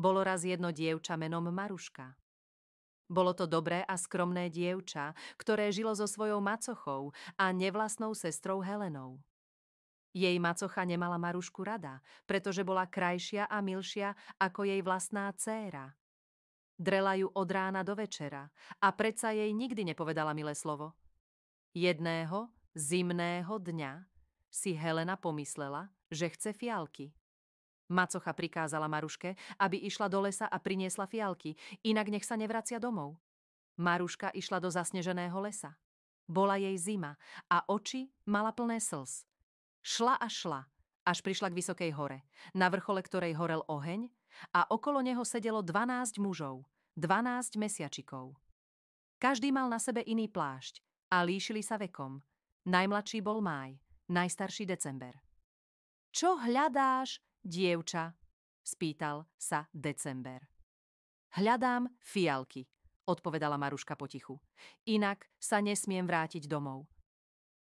Bolo raz jedno dievča menom Maruška. Bolo to dobré a skromné dievča, ktoré žilo so svojou macochou a nevlastnou sestrou Helenou. Jej macocha nemala Marušku rada, pretože bola krajšia a milšia ako jej vlastná dcéra. Drela ju od rána do večera a predsa jej nikdy nepovedala milé slovo. Jedného zimného dňa si Helena pomyslela, že chce fialky. Macocha prikázala Maruške, aby išla do lesa a priniesla fialky, inak nech sa nevracia domov. Maruška išla do zasneženého lesa. Bola jej zima a oči mala plné slz. Šla a šla, až prišla k vysokej hore, na vrchole ktorej horel oheň a okolo neho sedelo 12 mužov, 12 mesiačikov. Každý mal na sebe iný plášť a líšili sa vekom. Najmladší bol máj, najstarší december. Čo hľadáš, dievča? Spýtal sa december. Hľadám fialky, odpovedala Maruška potichu. Inak sa nesmiem vrátiť domov.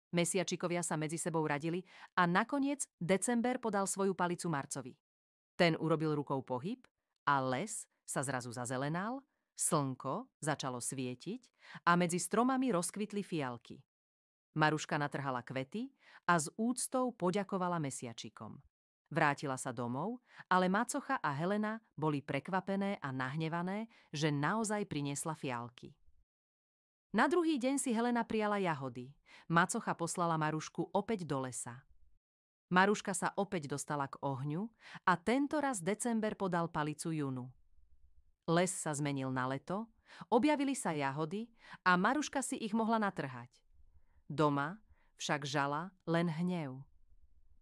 Mesiačikovia sa medzi sebou radili a nakoniec december podal svoju palicu Marcovi. Ten urobil rukou pohyb a les sa zrazu zazelenal, slnko začalo svietiť a medzi stromami rozkvitli fialky. Maruška natrhala kvety a s úctou poďakovala mesiačikom. Vrátila sa domov, ale macocha a Helena boli prekvapené a nahnevané, že naozaj priniesla fialky. Na druhý deň si Helena prijala jahody. Macocha poslala Marušku opäť do lesa. Maruška sa opäť dostala k ohňu a tentoraz december podal palicu Junu. Les sa zmenil na leto, objavili sa jahody a Maruška si ich mohla natrhať. Doma však žala len hnev.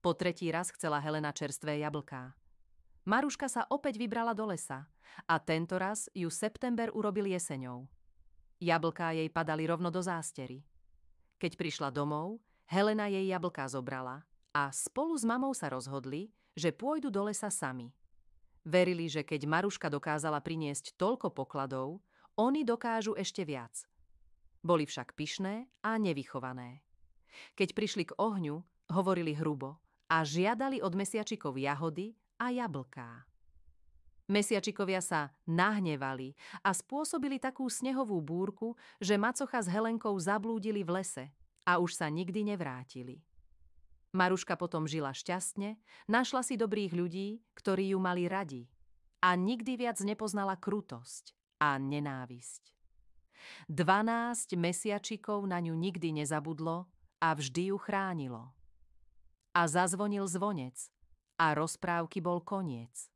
Po tretí raz chcela Helena čerstvé jablká. Maruška sa opäť vybrala do lesa a tentoraz ju september urobil jeseňou. Jablká jej padali rovno do zástery. Keď prišla domov, Helena jej jablká zobrala a spolu s mamou sa rozhodli, že pôjdu do lesa sami. Verili, že keď Maruška dokázala priniesť toľko pokladov, oni dokážu ešte viac. Boli však pyšné a nevychované. Keď prišli k ohňu, hovorili hrubo a žiadali od mesiačikov jahody a jablká. Mesiačikovia sa nahnevali a spôsobili takú snehovú búrku, že macocha s Helenkou zablúdili v lese a už sa nikdy nevrátili. Maruška potom žila šťastne, našla si dobrých ľudí, ktorí ju mali radi a nikdy viac nepoznala krutosť a nenávisť. 12 mesiačikov na ňu nikdy nezabudlo a vždy ju chránilo. A zazvonil zvonec a rozprávky bol koniec.